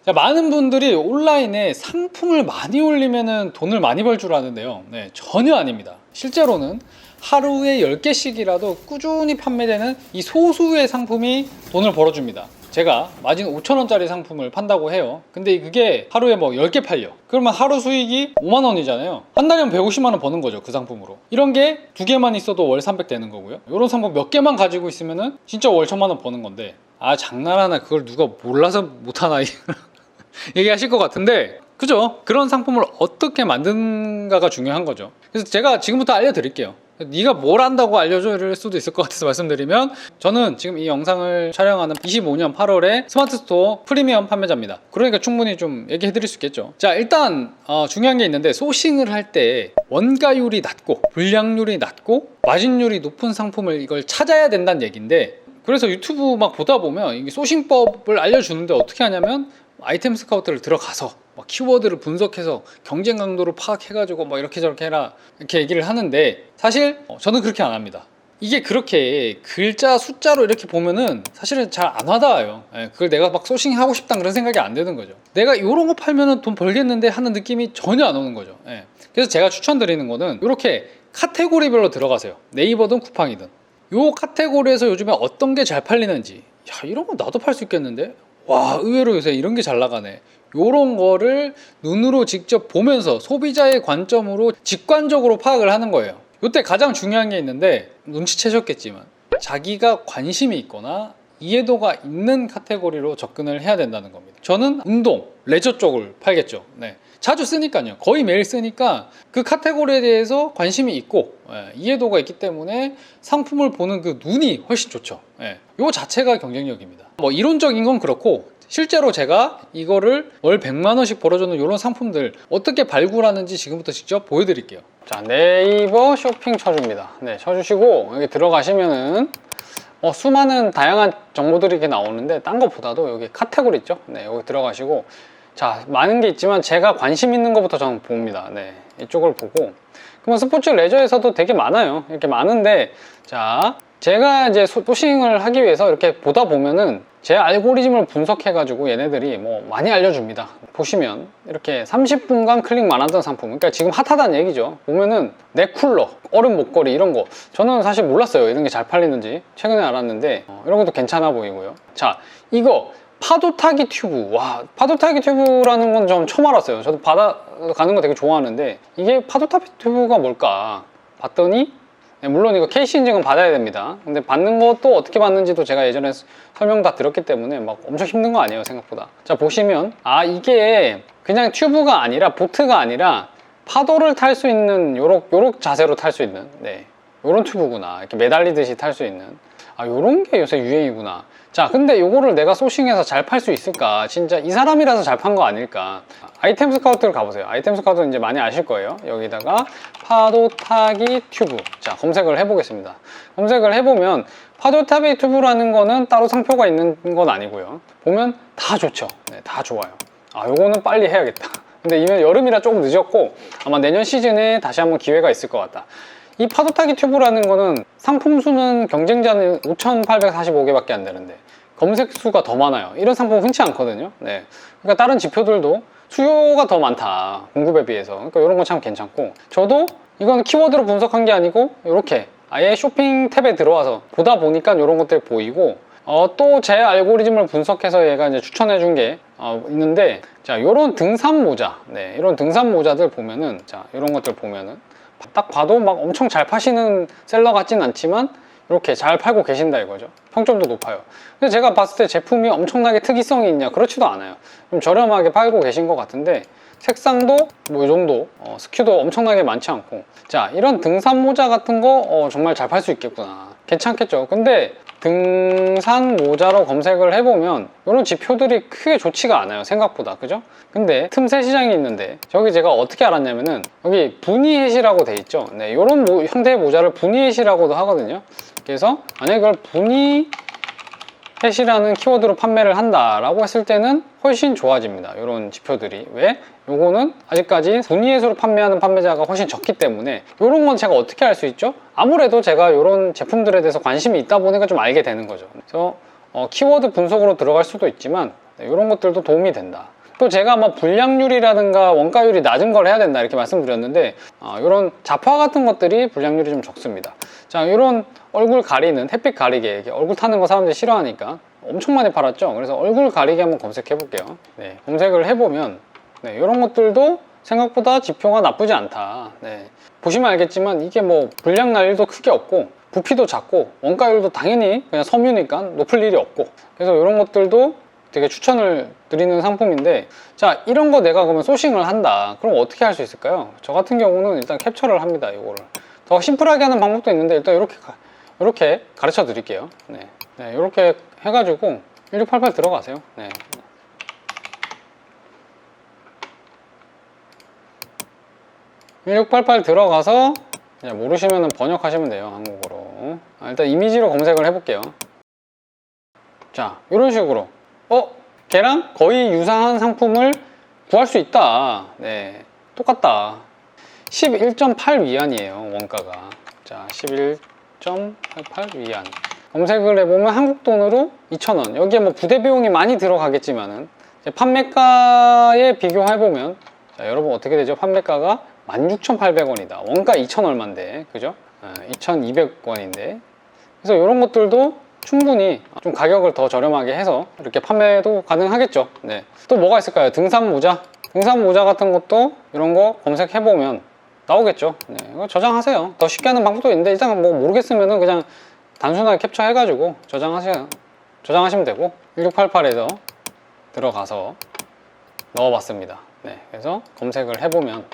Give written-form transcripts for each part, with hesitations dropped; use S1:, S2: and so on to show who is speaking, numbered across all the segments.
S1: 자, 많은 분들이 온라인에 상품을 많이 올리면 돈을 많이 벌 줄 아는데요. 네, 전혀 아닙니다. 실제로는 하루에 10개씩이라도 꾸준히 판매되는 이 소수의 상품이 돈을 벌어줍니다. 제가 마진 5,000원짜리 상품을 판다고 해요. 근데 그게 하루에 뭐 10개 팔려. 그러면 하루 수익이 5만원이잖아요. 한 달이면 150만원 버는 거죠, 그 상품으로. 이런 게 2개만 있어도 월 300 되는 거고요. 이런 상품 몇 개만 가지고 있으면은 진짜 월 1,000만원 버는 건데, 아, 장난하나, 그걸 누가 몰라서 못하나 얘기하실 것 같은데, 그죠? 그런 상품을 어떻게 만든가가 중요한 거죠. 그래서 제가 지금부터 알려드릴게요. 네가 뭘 안다고 알려줘 이럴 수도 있을 것 같아서 말씀드리면, 저는 지금 이 영상을 촬영하는 25년 8월에 스마트 스토어 프리미엄 판매자입니다. 그러니까 충분히 좀 얘기해 드릴 수 있겠죠. 자, 일단 중요한 게 있는데, 소싱을 할 때 원가율이 낮고 불량률이 낮고 마진율이 높은 상품을 이걸 찾아야 된다는 얘기인데, 그래서 유튜브 막 보다 보면 이 소싱법을 알려주는데 어떻게 하냐면, 아이템 스카우트를 들어가서 막 키워드를 분석해서 경쟁 강도를 파악해가지고 뭐 이렇게 저렇게 해라 이렇게 얘기를 하는데, 사실 저는 그렇게 안 합니다. 이게 그렇게 글자 숫자로 이렇게 보면은 사실은 잘 안 와닿아요. 그걸 내가 막 소싱하고 싶다 그런 생각이 안 드는 거죠. 내가 이런 거 팔면은 돈 벌겠는데 하는 느낌이 전혀 안 오는 거죠. 그래서 제가 추천드리는 거는 이렇게 카테고리별로 들어가세요. 네이버든 쿠팡이든. 요 카테고리에서 요즘에 어떤 게 잘 팔리는지, 야, 이런 거 나도 팔 수 있겠는데? 와, 의외로 요새 이런 게 잘 나가네. 요런 거를 눈으로 직접 보면서 소비자의 관점으로 직관적으로 파악을 하는 거예요. 요때 가장 중요한 게 있는데, 눈치채셨겠지만 자기가 관심이 있거나 이해도가 있는 카테고리로 접근을 해야 된다는 겁니다. 저는 운동, 레저 쪽을 팔겠죠. 자주 쓰니까요. 거의 매일 쓰니까 그 카테고리에 대해서 관심이 있고 이해도가 있기 때문에 상품을 보는 그 눈이 훨씬 좋죠. 요 자체가 경쟁력입니다. 뭐 이론적인 건 그렇고, 실제로 제가 이거를 월 100만원씩 벌어주는 이런 상품들 어떻게 발굴하는지 지금부터 직접 보여드릴게요. 자, 네이버 쇼핑 쳐줍니다. 쳐주시고 여기 들어가시면은 수많은 다양한 정보들이 이렇게 나오는데, 딴 것보다도 여기 카테고리 있죠. 여기 들어가시고, 자, 많은 게 있지만 제가 관심 있는 것부터 저는 봅니다. 이쪽을 보고, 그러면 스포츠 레저에서도 되게 많아요. 이렇게 많은데, 자, 제가 이제 소싱을 하기 위해서 이렇게 보다 보면은 제 알고리즘을 분석해 가지고 얘네들이 뭐 많이 알려줍니다. 보시면 이렇게 30분간 클릭만 하던 상품, 그러니까 지금 핫하다는 얘기죠. 보면은 넥쿨러, 얼음 목걸이 이런 거 저는 사실 몰랐어요. 이런 게 잘 팔리는지 최근에 알았는데, 이런 것도 괜찮아 보이고요. 자, 이거 파도 타기 튜브. 와, 파도 타기 튜브라는 건 좀 처음 알았어요. 저도 바다 가는 거 되게 좋아하는데, 이게 파도 타기 튜브가 뭘까 봤더니, 물론 이거 KC 인증은 받아야 됩니다. 근데 받는 것도 어떻게 받는지도 제가 예전에 설명 다 드렸기 때문에 막 엄청 힘든 거 아니에요, 생각보다. 자, 보시면 이게 그냥 튜브가 아니라, 보트가 아니라 파도를 탈 수 있는 요런 자세로 탈 수 있는 요런 튜브구나. 이렇게 매달리듯이 탈 수 있는, 요런 게 요새 유행이구나. 자, 근데 요거를 내가 소싱해서 잘 팔 수 있을까? 진짜 이 사람이라서 잘 판 거 아닐까? 아이템 스카우트를 가보세요. 아이템 스카우트는 이제 많이 아실 거예요. 여기다가 파도 타기 튜브. 자, 검색을 해보겠습니다. 검색을 해보면 파도 타기 튜브라는 거는 따로 상표가 있는 건 아니고요. 보면 다 좋죠. 다 좋아요. 요거는 빨리 해야겠다. 근데 이면 여름이라 조금 늦었고, 아마 내년 시즌에 다시 한번 기회가 있을 것 같다. 이 파도 타기 튜브라는 거는 상품 수는 경쟁자는 5,845개밖에 안 되는데 검색 수가 더 많아요. 이런 상품 흔치 않거든요. 그러니까 다른 지표들도 수요가 더 많다, 공급에 비해서. 그러니까 이런 건 참 괜찮고, 저도 이건 키워드로 분석한 게 아니고 이렇게 아예 쇼핑 탭에 들어와서 보다 보니까 이런 것들이 보이고, 또 제 알고리즘을 분석해서 얘가 이제 추천해 준 게 있는데, 자, 이런 등산 모자, 이런 등산 모자들 보면은, 자, 이런 것들 보면은 딱 봐도 막 엄청 잘 파시는 셀러 같진 않지만 이렇게 잘 팔고 계신다 이거죠. 평점도 높아요. 근데 제가 봤을 때 제품이 엄청나게 특이성이 있냐? 그렇지도 않아요. 좀 저렴하게 팔고 계신 것 같은데, 색상도 뭐 이 정도, 스큐도 엄청나게 많지 않고. 자, 이런 등산 모자 같은 거 정말 잘 팔 수 있겠구나. 괜찮겠죠. 근데 등산 모자로 검색을 해보면 이런 지표들이 크게 좋지가 않아요, 생각보다. 그죠? 근데 틈새 시장이 있는데, 저기 제가 어떻게 알았냐면은 여기 부니햇이라고 돼 있죠. 이런 형태의 모자를 부니햇이라고도 하거든요. 그래서 만약에 그걸 부니햇이라는 키워드로 판매를 한다라고 했을 때는 훨씬 좋아집니다, 이런 지표들이. 왜? 요거는 아직까지 부니햇으로 판매하는 판매자가 훨씬 적기 때문에. 이런 건 제가 어떻게 알 수 있죠? 아무래도 제가 이런 제품들에 대해서 관심이 있다 보니까 좀 알게 되는 거죠. 그래서 키워드 분석으로 들어갈 수도 있지만, 네, 이런 것들도 도움이 된다. 또 제가 뭐 불량률이라든가 원가율이 낮은 걸 해야 된다 이렇게 말씀드렸는데 이런 자파 같은 것들이 불량률이 좀 적습니다. 자, 이런 얼굴 가리는 햇빛 가리개, 얼굴 타는 거 사람들이 싫어하니까 엄청 많이 팔았죠. 그래서 얼굴 가리개 한번 검색해 볼게요. 네, 검색을 해보면 네, 이런 것들도 생각보다 지표가 나쁘지 않다. 네, 보시면 알겠지만 이게 뭐 불량 날 일도 크게 없고 부피도 작고 원가율도 당연히 그냥 섬유니까 높을 일이 없고, 그래서 이런 것들도 되게 추천을 드리는 상품인데, 자, 이런 거 내가 그러면 소싱을 한다. 그럼 어떻게 할 수 있을까요? 저 같은 경우는 일단 캡처를 합니다. 이거를 더 심플하게 하는 방법도 있는데 일단 이렇게 가르쳐 드릴게요. 네, 네, 이렇게 해가지고 1688 들어가세요. 네. 1688 들어가서 모르시면 번역하시면 돼요. 한국어로. 일단 이미지로 검색을 해볼게요. 자, 이런 식으로 걔랑 거의 유사한 상품을 구할 수 있다. 네, 똑같다. 11.8 위안이에요, 원가가. 자, 11.88 위안. 검색을 해보면 한국 돈으로 2,000원. 여기에 뭐 부대 비용이 많이 들어가겠지만은 판매가에 비교해보면, 자, 여러분 어떻게 되죠? 판매가가 16,800원이다. 원가 2,000 얼마인데, 그죠? 2,200원인데. 그래서 이런 것들도 충분히 좀 가격을 더 저렴하게 해서 이렇게 판매도 가능하겠죠. 네. 또 뭐가 있을까요? 등산 모자. 등산 모자 같은 것도 이런 거 검색해보면 나오겠죠. 네. 이거 저장하세요. 더 쉽게 하는 방법도 있는데 일단 뭐 모르겠으면은 그냥 단순하게 캡처해가지고 저장하세요. 저장하시면 되고, 1688에서 들어가서 넣어봤습니다. 네. 그래서 검색을 해보면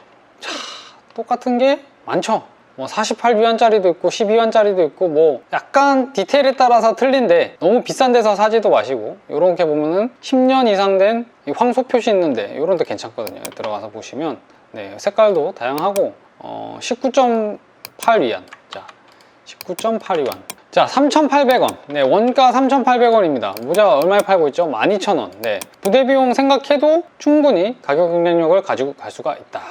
S1: 자, 똑같은 게 많죠. 뭐 48위안짜리도 있고 12위안짜리도 있고 뭐 약간 디테일에 따라서 틀린데 너무 비싼 데서 사지도 마시고, 요렇게 보면은 10년 이상 된 황소 표시 있는데 요런 데 괜찮거든요. 들어가서 보시면 네, 색깔도 다양하고 19.8위안. 자, 19.8위안. 자, 3,800원. 네, 원가 3,800원입니다. 모자 얼마에 팔고 있죠? 12,000원. 네, 부대 비용 생각해도 충분히 가격 경쟁력을 가지고 갈 수가 있다.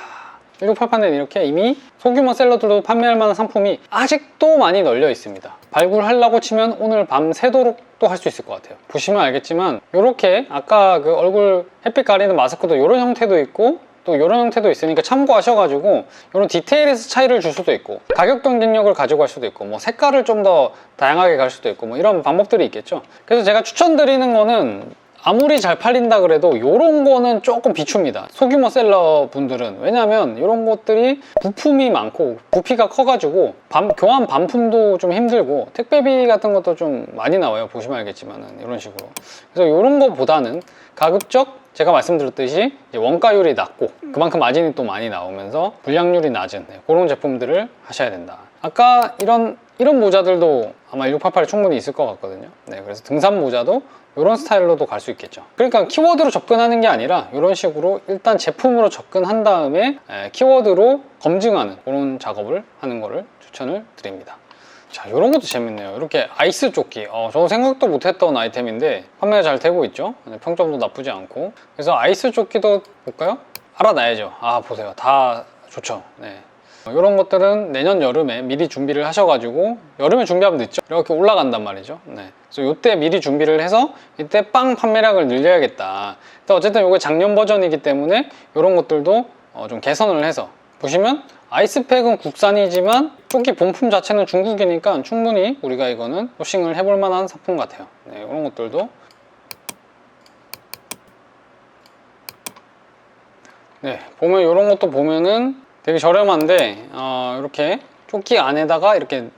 S1: 1688는 이렇게 이미 소규모 셀러들도 판매할 만한 상품이 아직도 많이 널려 있습니다. 발굴하려고 치면 오늘 밤 새도록 또 할 수 있을 것 같아요. 보시면 알겠지만 이렇게 아까 그 얼굴 햇빛 가리는 마스크도 이런 형태도 있고 또 이런 형태도 있으니까 참고하셔가지고 이런 디테일에서 차이를 줄 수도 있고 가격 경쟁력을 가지고 갈 수도 있고 뭐 색깔을 좀 더 다양하게 갈 수도 있고 뭐 이런 방법들이 있겠죠. 그래서 제가 추천드리는 거는 아무리 잘 팔린다 그래도 이런 거는 조금 비춥니다. 소규모 셀러 분들은. 왜냐면 이런 것들이 부품이 많고 부피가 커가지고 교환 반품도 좀 힘들고 택배비 같은 것도 좀 많이 나와요. 보시면 알겠지만은 이런 식으로. 그래서 이런 거보다는 가급적 제가 말씀드렸듯이 원가율이 낮고 그만큼 마진이 또 많이 나오면서 불량률이 낮은 그런 제품들을 하셔야 된다. 아까 이런 모자들도 아마 1688에 충분히 있을 것 같거든요. 네, 그래서 등산 모자도 이런 스타일로도 갈 수 있겠죠. 그러니까 키워드로 접근하는 게 아니라 이런 식으로 일단 제품으로 접근한 다음에 키워드로 검증하는 그런 작업을 하는 거를 추천을 드립니다. 자, 이런 것도 재밌네요. 이렇게 아이스 조끼. 저도 생각도 못했던 아이템인데 판매가 잘 되고 있죠. 평점도 나쁘지 않고. 그래서 아이스 조끼도 볼까요? 알아놔야죠. 보세요. 다 좋죠. 네. 이런 것들은 내년 여름에 미리 준비를 하셔가지고 여름에 준비하면 늦죠. 이렇게 올라간단 말이죠. 네. 그래서 이때 미리 준비를 해서 이때 빵 판매량을 늘려야겠다. 어쨌든 이게 작년 버전이기 때문에 이런 것들도 좀 개선을 해서 보시면 아이스팩은 국산이지만 조끼 본품 자체는 중국이니까 충분히 우리가 이거는 소싱을 해볼 만한 상품 같아요. 네, 이런 것들도 네, 보면 이런 것도 보면은 되게 저렴한데 이렇게 조끼 안에다가 이렇게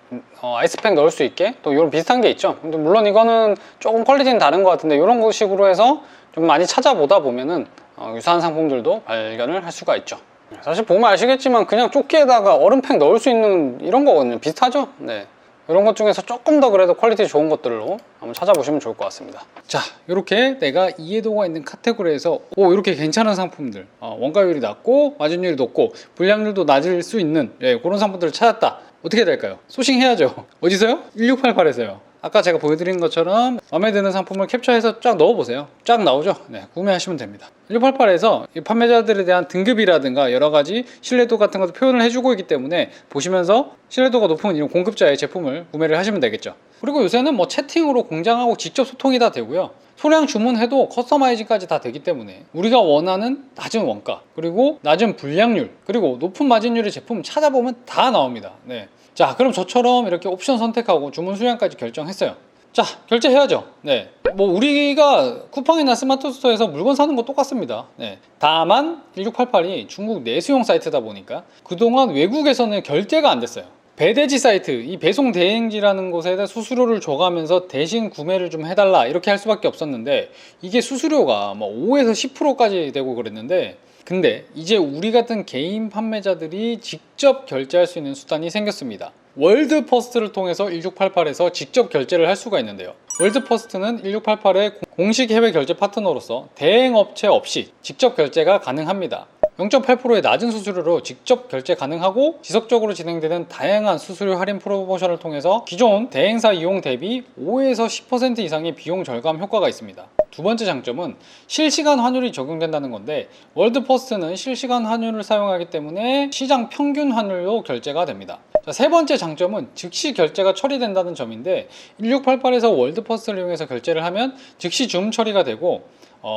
S1: 아이스팩 넣을 수 있게 또 이런 비슷한 게 있죠. 근데 물론 이거는 조금 퀄리티는 다른 것 같은데 이런 식으로 해서 좀 많이 찾아보다 보면은 유사한 상품들도 발견을 할 수가 있죠. 사실 보면 아시겠지만 그냥 조끼에다가 얼음팩 넣을 수 있는 이런 거거든요. 비슷하죠? 네. 이런 것 중에서 조금 더 그래도 퀄리티 좋은 것들로 한번 찾아보시면 좋을 것 같습니다. 자, 이렇게 내가 이해도가 있는 카테고리에서 이렇게 괜찮은 상품들, 원가율이 낮고 마진율이 높고 불량률도 낮을 수 있는 그런 상품들을 찾았다. 어떻게 될까요? 소싱해야죠. 어디서요? 1688에서요. 아까 제가 보여드린 것처럼 마음에 드는 상품을 캡처해서 쫙 넣어보세요. 쫙 나오죠? 네, 구매하시면 됩니다. 1688에서 판매자들에 대한 등급이라든가 여러 가지 신뢰도 같은 것도 표현을 해주고 있기 때문에 보시면서 신뢰도가 높은 이런 공급자의 제품을 구매를 하시면 되겠죠. 그리고 요새는 뭐 채팅으로 공장하고 직접 소통이 다 되고요. 소량 주문해도 커스터마이징까지 다 되기 때문에 우리가 원하는 낮은 원가, 그리고 낮은 불량률, 그리고 높은 마진율의 제품 찾아보면 다 나옵니다. 네. 자, 그럼 저처럼 이렇게 옵션 선택하고 주문 수량까지 결정했어요. 자, 결제해야죠. 네. 뭐 우리가 쿠팡이나 스마트 스토어에서 물건 사는 거 똑같습니다. 네. 다만 1688이 중국 내수용 사이트다 보니까 그동안 외국에서는 결제가 안 됐어요. 배대지 사이트, 이 배송 대행지라는 곳에다 수수료를 줘가면서 대신 구매를 좀 해달라 이렇게 할 수밖에 없었는데, 이게 수수료가 뭐 5에서 10%까지 되고 그랬는데, 근데 이제 우리 같은 개인 판매자들이 직접 결제할 수 있는 수단이 생겼습니다. 월드퍼스트를 통해서 1688에서 직접 결제를 할 수가 있는데요. 월드퍼스트는 1688의 공식 해외 결제 파트너로서 대행업체 없이 직접 결제가 가능합니다. 0.8%의 낮은 수수료로 직접 결제 가능하고, 지속적으로 진행되는 다양한 수수료 할인 프로모션을 통해서 기존 대행사 이용 대비 5에서 10% 이상의 비용 절감 효과가 있습니다. 두 번째 장점은 실시간 환율이 적용된다는 건데, 월드퍼스트는 실시간 환율을 사용하기 때문에 시장 평균 환율로 결제가 됩니다. 자, 세 번째 장점은 즉시 결제가 처리된다는 점인데, 1688에서 월드퍼스트를 이용해서 결제를 하면 즉시 줌 처리가 되고,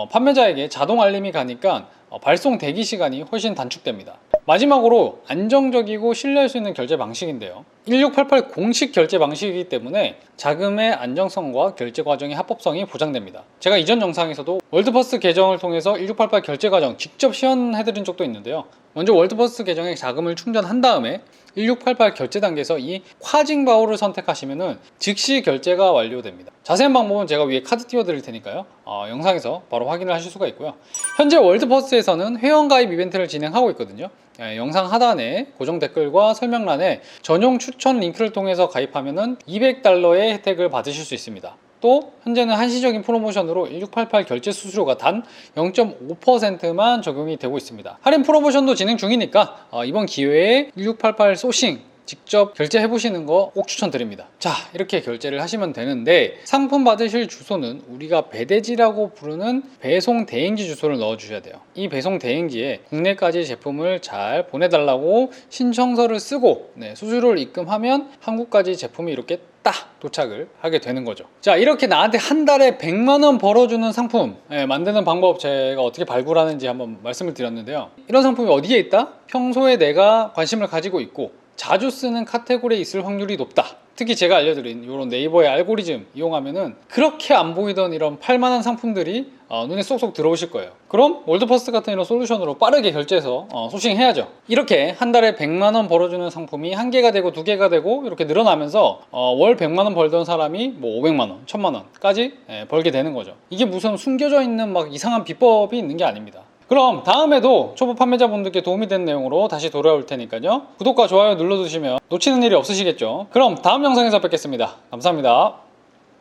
S1: 판매자에게 자동 알림이 가니까 발송 대기 시간이 훨씬 단축됩니다. 마지막으로 안정적이고 신뢰할 수 있는 결제 방식인데요. 1688 공식 결제 방식이기 때문에 자금의 안정성과 결제 과정의 합법성이 보장됩니다. 제가 이전 영상에서도 월드퍼스트 계정을 통해서 1688 결제 과정 직접 시연해드린 적도 있는데요. 먼저 월드퍼스트 계정에 자금을 충전한 다음에 1688 결제 단계에서 이 콰징바오를 선택하시면 즉시 결제가 완료됩니다. 자세한 방법은 제가 위에 카드 띄워드릴 테니까요. 영상에서 바로 확인을 하실 수가 있고요. 현재 월드퍼스트에서는 회원가입 이벤트를 진행하고 있거든요. 영상 하단에 고정 댓글과 설명란에 전용 추천 링크를 통해서 가입하면 $200의 혜택을 받으실 수 있습니다. 또 현재는 한시적인 프로모션으로 1688 결제 수수료가 단 0.5%만 적용이 되고 있습니다. 할인 프로모션도 진행 중이니까 이번 기회에 1688 소싱 직접 결제해 보시는 거 꼭 추천드립니다. 자, 이렇게 결제를 하시면 되는데, 상품 받으실 주소는 우리가 배대지라고 부르는 배송 대행지 주소를 넣어 주셔야 돼요. 이 배송 대행지에 국내까지 제품을 잘 보내달라고 신청서를 쓰고 수수료를 입금하면 한국까지 제품이 이렇게 딱 도착을 하게 되는 거죠. 자, 이렇게 나한테 한 달에 100만 원 벌어주는 상품 만드는 방법 제가 어떻게 발굴하는지 한번 말씀을 드렸는데요. 이런 상품이 어디에 있다? 평소에 내가 관심을 가지고 있고 자주 쓰는 카테고리에 있을 확률이 높다. 특히 제가 알려드린 이런 네이버의 알고리즘 이용하면은 그렇게 안 보이던 이런 팔만한 상품들이 눈에 쏙쏙 들어오실 거예요. 그럼 월드퍼스트 같은 이런 솔루션으로 빠르게 결제해서 소싱해야죠. 이렇게 한 달에 100만 원 벌어주는 상품이 1개가 되고 2개가 되고 이렇게 늘어나면서 월 100만 원 벌던 사람이 뭐 500만 원, 1000만 원까지 벌게 되는 거죠. 이게 무슨 숨겨져 있는 막 이상한 비법이 있는 게 아닙니다. 그럼 다음에도 초보 판매자분들께 도움이 되는 내용으로 다시 돌아올 테니까요. 구독과 좋아요 눌러주시면 놓치는 일이 없으시겠죠. 그럼 다음 영상에서 뵙겠습니다. 감사합니다.